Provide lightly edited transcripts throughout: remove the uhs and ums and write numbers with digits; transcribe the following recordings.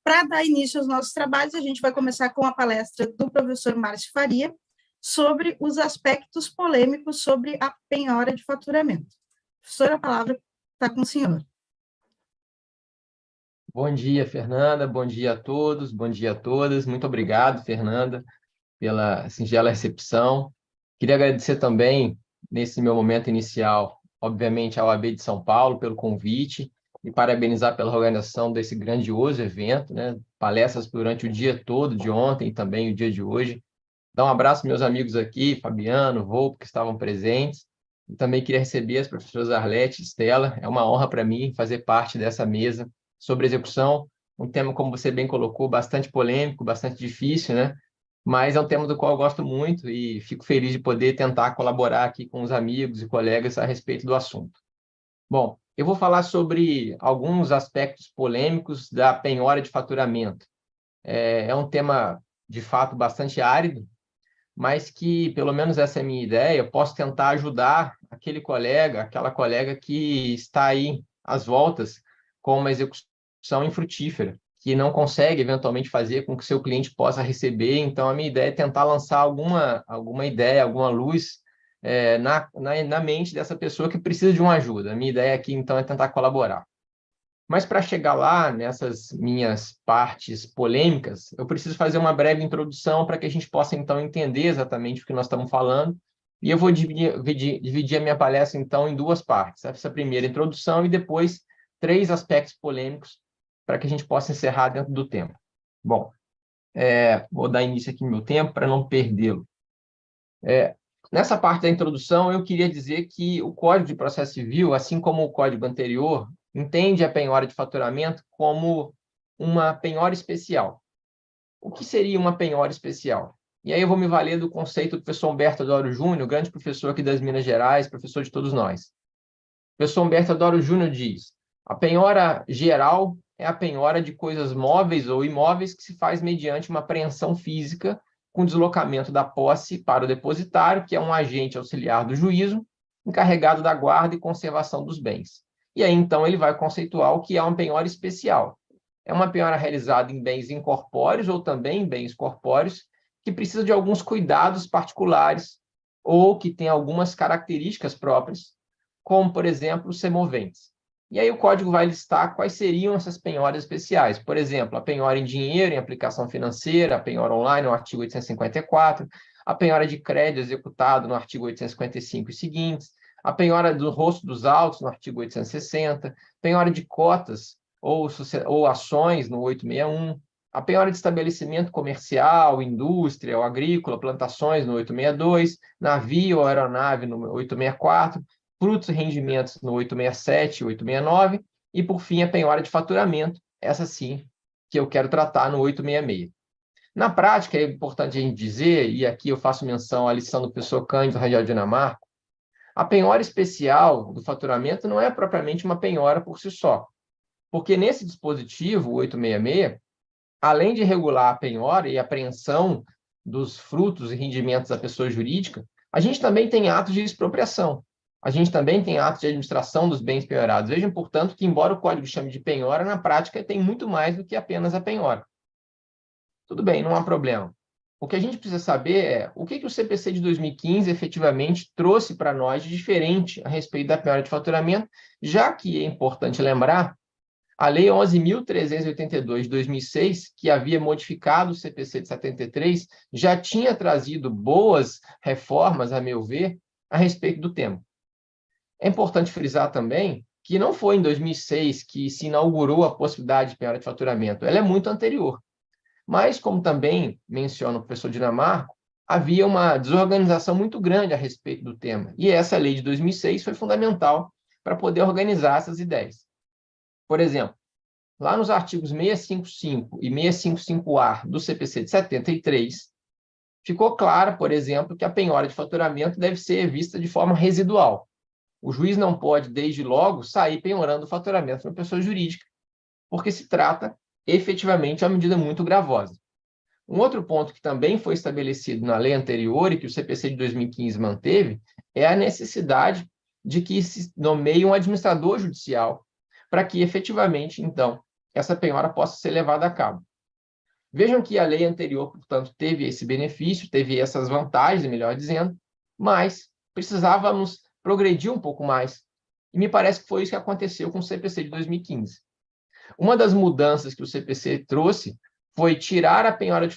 Para dar início aos nossos trabalhos, a gente vai começar com a palestra do professor Márcio Faria sobre os aspectos polêmicos sobre a penhora de faturamento. Professor, a palavra está com o senhor. Bom dia, Fernanda. Bom dia a todos, bom dia a todas. Muito obrigado, Fernanda, pela singela recepção. Queria agradecer também, nesse meu momento inicial, obviamente, à OAB de São Paulo pelo convite e parabenizar pela organização desse grandioso evento, né? Palestras durante o dia todo de ontem e também o dia de hoje. Dar um abraço aos meus amigos aqui, Fabiano, Volpe, que estavam presentes. E também queria receber as professoras Arlete e Estela. É uma honra para mim fazer parte dessa mesa sobre execução, um tema, como você bem colocou, bastante polêmico, bastante difícil, né? Mas é um tema do qual eu gosto muito e fico feliz de poder tentar colaborar aqui com os amigos e colegas a respeito do assunto. Bom, eu vou falar sobre alguns aspectos polêmicos da penhora de faturamento. É um tema, de fato, bastante árido, mas que, pelo menos essa é a minha ideia, eu posso tentar ajudar aquele colega, aquela colega que está aí às voltas com uma execução infrutífera, que não consegue, eventualmente, fazer com que seu cliente possa receber. Então, a minha ideia é tentar lançar alguma ideia, alguma luz na mente dessa pessoa que precisa de uma ajuda. A minha ideia aqui, então, é tentar colaborar. Mas para chegar lá, nessas minhas partes polêmicas, eu preciso fazer uma breve introdução para que a gente possa, então, entender exatamente o que nós estamos falando. E eu vou dividir a minha palestra, então, em duas partes. Essa primeira introdução e depois 3 aspectos polêmicos para que a gente possa encerrar dentro do tempo. Bom, vou dar início aqui no meu tempo para não perdê-lo. Nessa parte da introdução, eu queria dizer que o Código de Processo Civil, assim como o código anterior, entende a penhora de faturamento como uma penhora especial. O que seria uma penhora especial? E aí eu vou me valer do conceito do professor Humberto Adoro Júnior, grande professor aqui das Minas Gerais, professor de todos nós. O professor Humberto Adoro Júnior diz: a penhora geral é a penhora de coisas móveis ou imóveis que se faz mediante uma apreensão física com deslocamento da posse para o depositário, que é um agente auxiliar do juízo, encarregado da guarda e conservação dos bens. E aí, então, ele vai conceituar o que é uma penhora especial. É uma penhora realizada em bens incorpóreos ou também em bens corpóreos, que precisa de alguns cuidados particulares ou que tem algumas características próprias, como, por exemplo, os semoventes. E aí o código vai listar quais seriam essas penhoras especiais. Por exemplo, a penhora em dinheiro, em aplicação financeira, a penhora online, no artigo 854, a penhora de crédito executado no artigo 855 e seguintes, a penhora do rosto dos autos, no artigo 860, penhora de cotas ou ações, no 861, a penhora de estabelecimento comercial, indústria ou agrícola, plantações, no 862, navio ou aeronave, no 864, frutos e rendimentos no 867 e 869, e, por fim, a penhora de faturamento, essa sim, que eu quero tratar no 866. Na prática, é importante a gente dizer, e aqui eu faço menção à lição do professor Cândido Rangel Dinamarca, a penhora especial do faturamento não é propriamente uma penhora por si só, porque nesse dispositivo, o 866, além de regular a penhora e a apreensão dos frutos e rendimentos da pessoa jurídica, a gente também tem atos de expropriação. A gente também tem atos de administração dos bens penhorados. Vejam, portanto, que, embora o código chame de penhora, na prática tem muito mais do que apenas a penhora. Tudo bem, não há problema. O que a gente precisa saber é o que o CPC de 2015 efetivamente trouxe para nós de diferente a respeito da penhora de faturamento, já que é importante lembrar, a Lei 11.382 de 2006, que havia modificado o CPC de 73, já tinha trazido boas reformas, a meu ver, a respeito do tema. É importante frisar também que não foi em 2006 que se inaugurou a possibilidade de penhora de faturamento. Ela é muito anterior. Mas, como também menciona o professor Dinamarco, havia uma desorganização muito grande a respeito do tema. E essa lei de 2006 foi fundamental para poder organizar essas ideias. Por exemplo, lá nos artigos 655 e 655-A do CPC de 73, ficou claro, por exemplo, que a penhora de faturamento deve ser vista de forma residual. O juiz não pode, desde logo, sair penhorando o faturamento de uma pessoa jurídica, porque se trata, efetivamente, de uma medida muito gravosa. Um outro ponto que também foi estabelecido na lei anterior e que o CPC de 2015 manteve é a necessidade de que se nomeie um administrador judicial para que, efetivamente, então, essa penhora possa ser levada a cabo. Vejam que a lei anterior, portanto, teve esse benefício, teve essas vantagens, melhor dizendo, mas precisávamos progredir um pouco mais. E me parece que foi isso que aconteceu com o CPC de 2015. Uma das mudanças que o CPC trouxe foi tirar a penhora de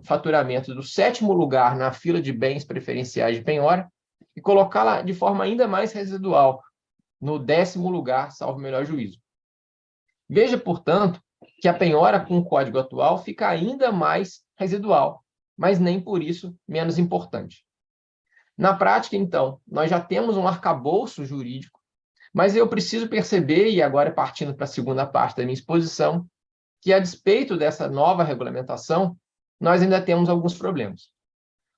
faturamento do 7º lugar na fila de bens preferenciais de penhora e colocá-la de forma ainda mais residual, no 10º lugar, salvo o melhor juízo. Veja, portanto, que a penhora com o código atual fica ainda mais residual, mas nem por isso menos importante. Na prática, então, nós já temos um arcabouço jurídico, mas eu preciso perceber, e agora partindo para a segunda parte da minha exposição, que a despeito dessa nova regulamentação, nós ainda temos alguns problemas.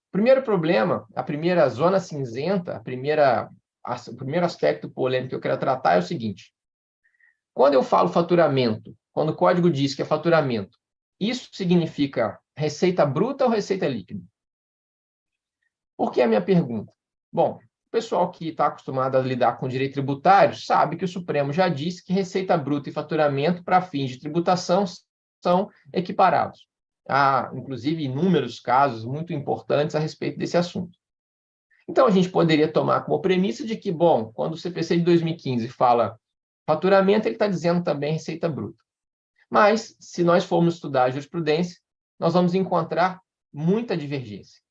O primeiro problema, a primeira zona cinzenta, o primeiro aspecto polêmico que eu quero tratar é o seguinte: quando eu falo faturamento, quando o código diz que é faturamento, isso significa receita bruta ou receita líquida? Por que a minha pergunta? Bom, o pessoal que está acostumado a lidar com direito tributário sabe que o Supremo já disse que receita bruta e faturamento para fins de tributação são equiparados. Há, inclusive, inúmeros casos muito importantes a respeito desse assunto. Então, a gente poderia tomar como premissa de que, bom, quando o CPC de 2015 fala faturamento, ele está dizendo também receita bruta. Mas, se nós formos estudar a jurisprudência, nós vamos encontrar muita divergência.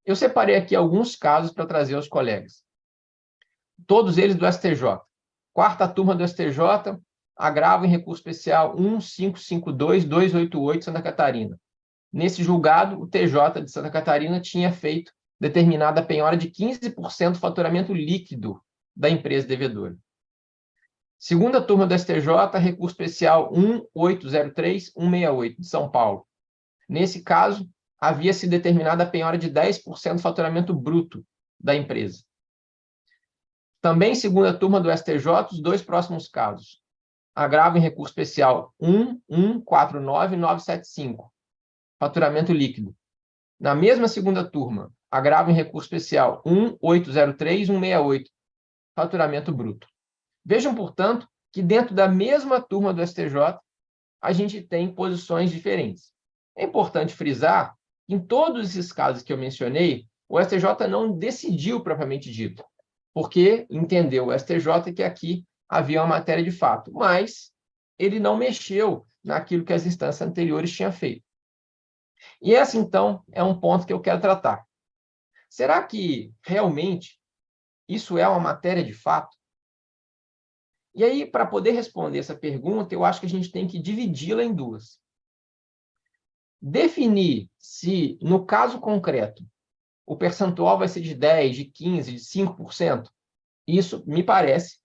Eu separei aqui alguns casos para trazer aos colegas. Todos eles do STJ. Quarta turma do STJ, agravo em recurso especial 1555288, Santa Catarina. Nesse julgado, o TJ de Santa Catarina tinha feito determinada penhora de 15% do faturamento líquido da empresa devedora. Segunda turma do STJ, recurso especial 1803168, de São Paulo. Nesse caso, havia se determinada a penhora de 10% do faturamento bruto da empresa. Também, segunda turma do STJ, os dois próximos casos. Agravo em recurso especial 1149975, faturamento líquido. Na mesma segunda turma, agravo em recurso especial 1803168, faturamento bruto. Vejam, portanto, que dentro da mesma turma do STJ, a gente tem posições diferentes. É importante frisar que em todos esses casos que eu mencionei, o STJ não decidiu propriamente dito, porque entendeu o STJ que aqui havia uma matéria de fato, mas ele não mexeu naquilo que as instâncias anteriores tinham feito. E esse, então, é um ponto que eu quero tratar. Será que, realmente, isso é uma matéria de fato? E aí, para poder responder essa pergunta, eu acho que a gente tem que dividi-la em duas. Definir se, no caso concreto, o percentual vai ser de 10%, de 15%, de 5%, isso me parece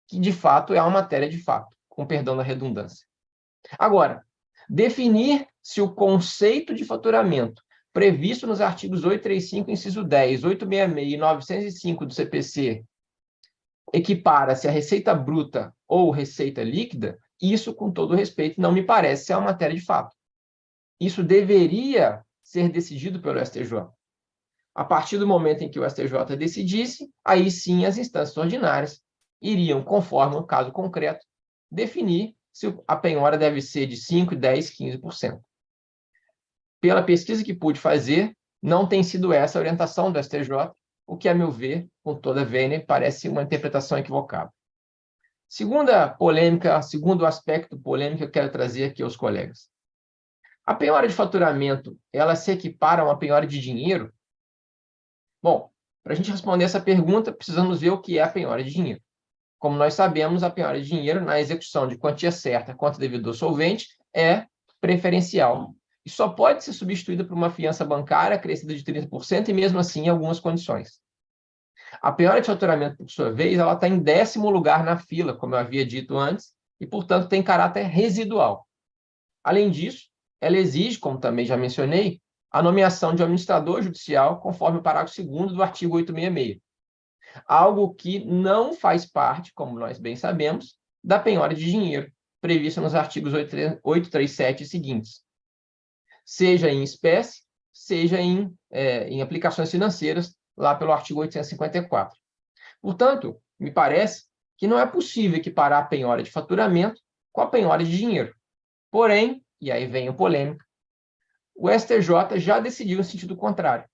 que, de fato, é uma matéria de fato, com perdão da redundância. Agora, definir se o conceito de faturamento previsto nos artigos 835, inciso 10, 866 e 905 do CPC equipara-se a receita bruta ou receita líquida, isso, com todo respeito, não me parece ser uma matéria de fato. Isso deveria ser decidido pelo STJ. A partir do momento em que o STJ decidisse, aí sim as instâncias ordinárias iriam, conforme o caso concreto, definir se a penhora deve ser de 5%, 10%, 15%. Pela pesquisa que pude fazer, não tem sido essa a orientação do STJ, o que, a meu ver, com toda a vênia, parece uma interpretação equivocada. Segunda polêmica, segundo aspecto polêmico que eu quero trazer aqui aos colegas. A penhora de faturamento, ela se equipara a uma penhora de dinheiro? Bom, para a gente responder essa pergunta, precisamos ver o que é a penhora de dinheiro. Como nós sabemos, a penhora de dinheiro, na execução de quantia certa contra devedor solvente, é preferencial. E só pode ser substituída por uma fiança bancária acrescida de 30% e, mesmo assim, em algumas condições. A penhora de faturamento, por sua vez, ela está em 10º lugar na fila, como eu havia dito antes, e, portanto, tem caráter residual. Além disso, ela exige, como também já mencionei, a nomeação de um administrador judicial, conforme o parágrafo 2º do artigo 866. Algo que não faz parte, como nós bem sabemos, da penhora de dinheiro, prevista nos artigos 837 e seguintes. Seja em espécie, seja em aplicações financeiras, lá pelo artigo 854. Portanto, me parece que não é possível equiparar a penhora de faturamento com a penhora de dinheiro. Porém, e aí vem a polêmica, o STJ já decidiu em sentido contrário.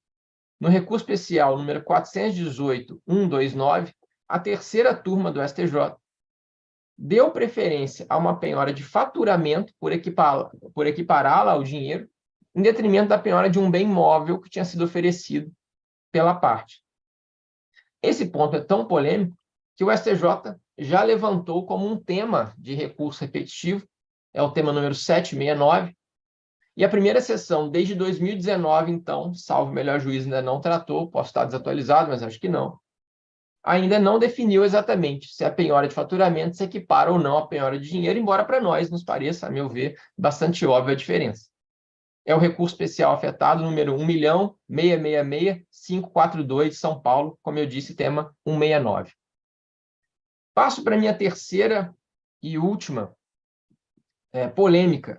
No recurso especial número 418.129, a terceira turma do STJ deu preferência a uma penhora de faturamento por equipará-la ao dinheiro, em detrimento da penhora de um bem móvel que tinha sido oferecido pela parte. Esse ponto é tão polêmico que o STJ já levantou como um tema de recurso repetitivo, é o tema número 769, e a primeira sessão, desde 2019, então, salvo o melhor juízo, ainda não tratou, posso estar desatualizado, mas acho que não, ainda não definiu exatamente se a penhora de faturamento se equipara ou não à penhora de dinheiro, embora para nós nos pareça, a meu ver, bastante óbvia a diferença. É o recurso especial afetado, número 1.666.542, de São Paulo, como eu disse, tema 169. Passo para a minha terceira e última polêmica,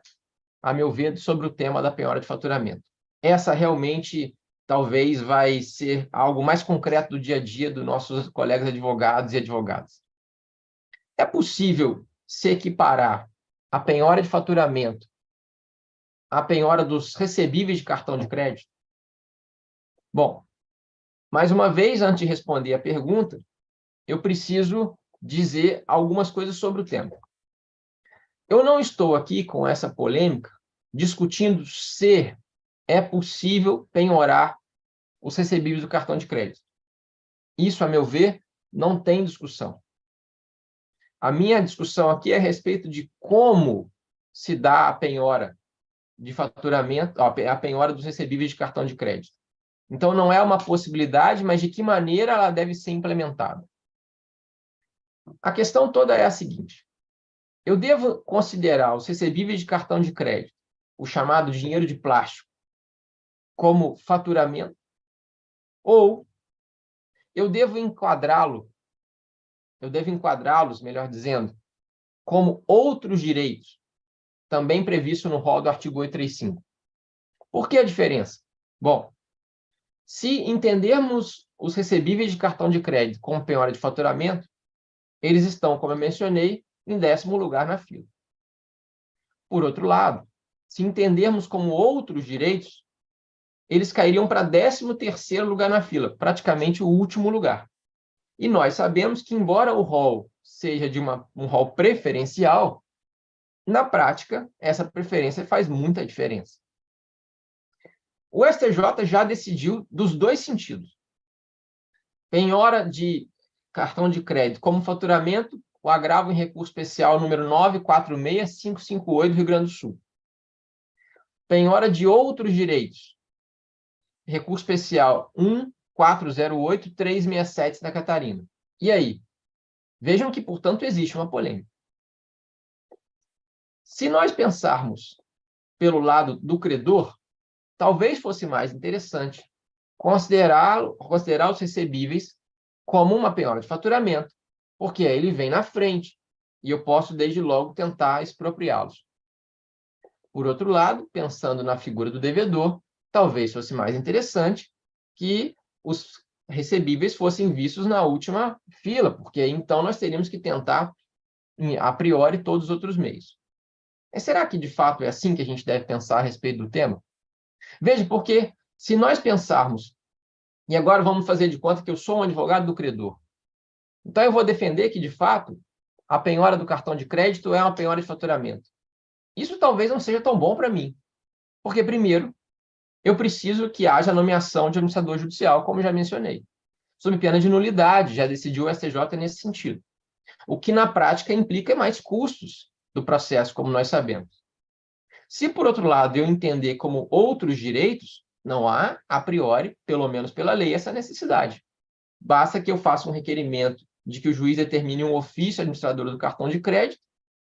a meu ver, sobre o tema da penhora de faturamento. Essa realmente talvez vai ser algo mais concreto do dia a dia dos nossos colegas advogados e advogadas. É possível se equiparar a penhora de faturamento à penhora dos recebíveis de cartão de crédito? Bom, mais uma vez, antes de responder a pergunta, eu preciso dizer algumas coisas sobre o tema. Eu não estou aqui com essa polêmica discutindo se é possível penhorar os recebíveis do cartão de crédito. Isso, a meu ver, não tem discussão. A minha discussão aqui é a respeito de como se dá a penhora de faturamento, a penhora dos recebíveis de cartão de crédito. Então, não é uma possibilidade, mas de que maneira ela deve ser implementada. A questão toda é a seguinte: eu devo considerar os recebíveis de cartão de crédito, o chamado dinheiro de plástico, como faturamento, ou eu devo enquadrá-los, melhor dizendo, como outros direitos, também previsto no rol do artigo 835. Por que a diferença? Bom, se entendermos os recebíveis de cartão de crédito como penhora de faturamento, eles estão, como eu mencionei, em 10º lugar na fila. Por outro lado, se entendermos como outros direitos, eles cairiam para 13º lugar na fila, praticamente o último lugar. E nós sabemos que, embora o rol seja de um rol preferencial, na prática, essa preferência faz muita diferença. O STJ já decidiu dos dois sentidos. Penhora de cartão de crédito como faturamento, o agravo em recurso especial número 946.558 do Rio Grande do Sul. Penhora de outros direitos, recurso especial 1408367 da Catarina. E aí? Vejam que, portanto, existe uma polêmica. Se nós pensarmos pelo lado do credor, talvez fosse mais interessante considerar os recebíveis como uma penhora de faturamento, porque aí ele vem na frente e eu posso, desde logo, tentar expropriá-los. Por outro lado, pensando na figura do devedor, talvez fosse mais interessante que os recebíveis fossem vistos na última fila, porque aí, então, nós teríamos que tentar, a priori, todos os outros meios. Mas será que, de fato, é assim que a gente deve pensar a respeito do tema? Veja, porque se nós pensarmos, e agora vamos fazer de conta que eu sou um advogado do credor, então eu vou defender que, de fato, a penhora do cartão de crédito é uma penhora de faturamento. Isso talvez não seja tão bom para mim, porque, primeiro, eu preciso que haja nomeação de administrador judicial, como já mencionei. Sob pena de nulidade, já decidiu o STJ nesse sentido. O que, na prática, implica mais custos do processo, como nós sabemos. Se, por outro lado, eu entender como outros direitos, não há, a priori, pelo menos pela lei, essa necessidade. Basta que eu faça um requerimento de que o juiz determine um ofício administrador do cartão de crédito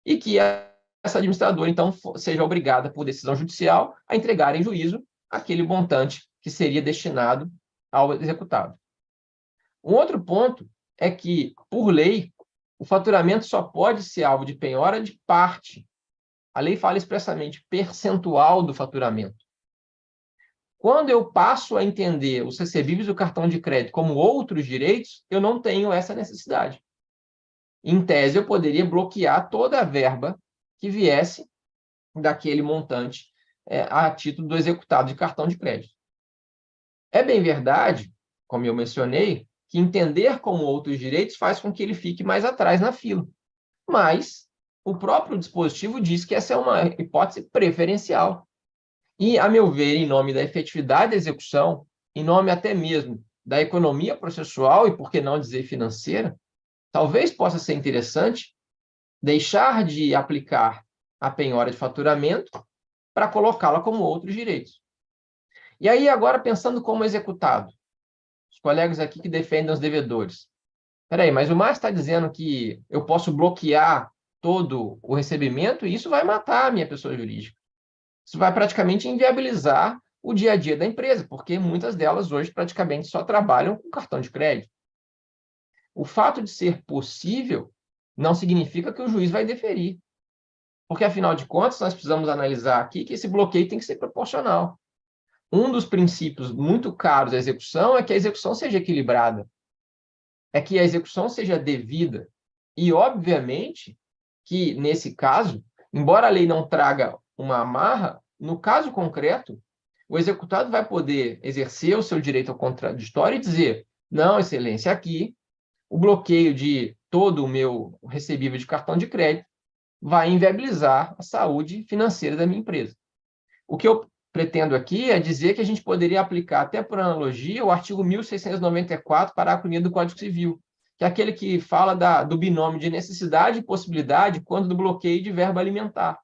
e que essa administradora, então, seja obrigada, por decisão judicial, a entregar em juízo aquele montante que seria destinado ao executado. Um outro ponto é que, por lei, o faturamento só pode ser alvo de penhora de parte. A lei fala expressamente percentual do faturamento. Quando eu passo a entender os recebíveis do cartão de crédito como outros direitos, eu não tenho essa necessidade. Em tese, eu poderia bloquear toda a verba que viesse daquele montante a título do executado de cartão de crédito. É bem verdade, como eu mencionei, que entender como outros direitos faz com que ele fique mais atrás na fila. Mas o próprio dispositivo diz que essa é uma hipótese preferencial. E, a meu ver, em nome da efetividade da execução, em nome até mesmo da economia processual e, por que não dizer, financeira, talvez possa ser interessante deixar de aplicar a penhora de faturamento para colocá-la como outros direitos. E aí, agora, pensando como executado, os colegas aqui que defendem os devedores. Espera aí, mas o Márcio está dizendo que eu posso bloquear todo o recebimento e isso vai matar a minha pessoa jurídica. Isso vai praticamente inviabilizar o dia a dia da empresa, porque muitas delas hoje praticamente só trabalham com cartão de crédito. O fato de ser possível não significa que o juiz vai deferir, porque, afinal de contas, nós precisamos analisar aqui que esse bloqueio tem que ser proporcional. Um dos princípios muito caros da execução é que a execução seja equilibrada, é que a execução seja devida. E, obviamente, que, nesse caso, embora a lei não traga uma amarra, no caso concreto, o executado vai poder exercer o seu direito ao contraditório e dizer: não, excelência, aqui, o bloqueio de todo o meu recebível de cartão de crédito vai inviabilizar a saúde financeira da minha empresa. O que eu pretendo aqui é dizer que a gente poderia aplicar, até por analogia, o artigo 1694, parágrafo 1º do Código Civil, que é aquele que fala do binômio de necessidade e possibilidade quando do bloqueio de verba alimentar.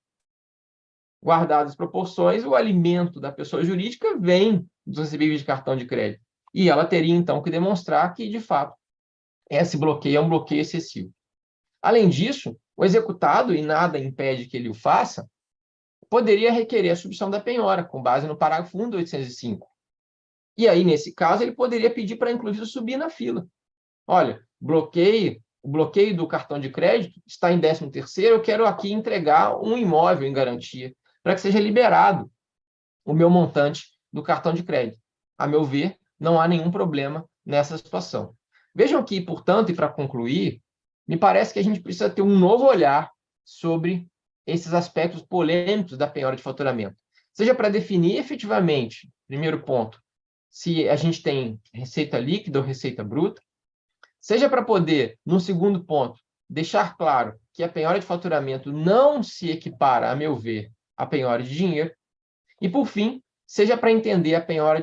Guardadas as proporções, o alimento da pessoa jurídica vem dos recebíveis de cartão de crédito. E ela teria, então, que demonstrar que, de fato, esse bloqueio é um bloqueio excessivo. Além disso, o executado, e nada impede que ele o faça, poderia requerer a substituição da penhora, com base no parágrafo 1 do 805. E aí, nesse caso, ele poderia pedir para, inclusive, subir na fila. Olha, o bloqueio do cartão de crédito está em 13º, eu quero aqui entregar um imóvel em garantia, para que seja liberado o meu montante do cartão de crédito. A meu ver, não há nenhum problema nessa situação. Vejam que, portanto, e para concluir, me parece que a gente precisa ter um novo olhar sobre esses aspectos polêmicos da penhora de faturamento. Seja para definir efetivamente, primeiro ponto, se a gente tem receita líquida ou receita bruta, seja para poder, no segundo ponto, deixar claro que a penhora de faturamento não se equipara, a meu ver, à penhora de dinheiro, e, por fim, seja para entender a penhora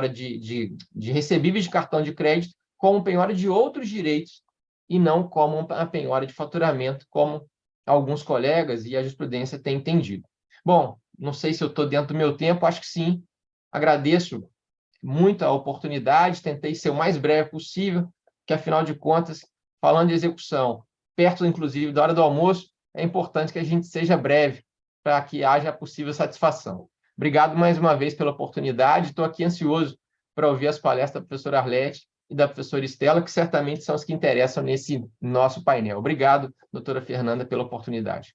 de recebíveis de cartão de crédito como penhora de outros direitos e não como a penhora de faturamento, como alguns colegas e a jurisprudência têm entendido. Bom, não sei se eu estou dentro do meu tempo, acho que sim. Agradeço muito a oportunidade, tentei ser o mais breve possível, que, afinal de contas, falando de execução, perto, inclusive, da hora do almoço, é importante que a gente seja breve para que haja possível satisfação. Obrigado mais uma vez pela oportunidade, estou aqui ansioso para ouvir as palestras da professora Arlete e da professora Estela, que certamente são as que interessam nesse nosso painel. Obrigado, doutora Fernanda, pela oportunidade.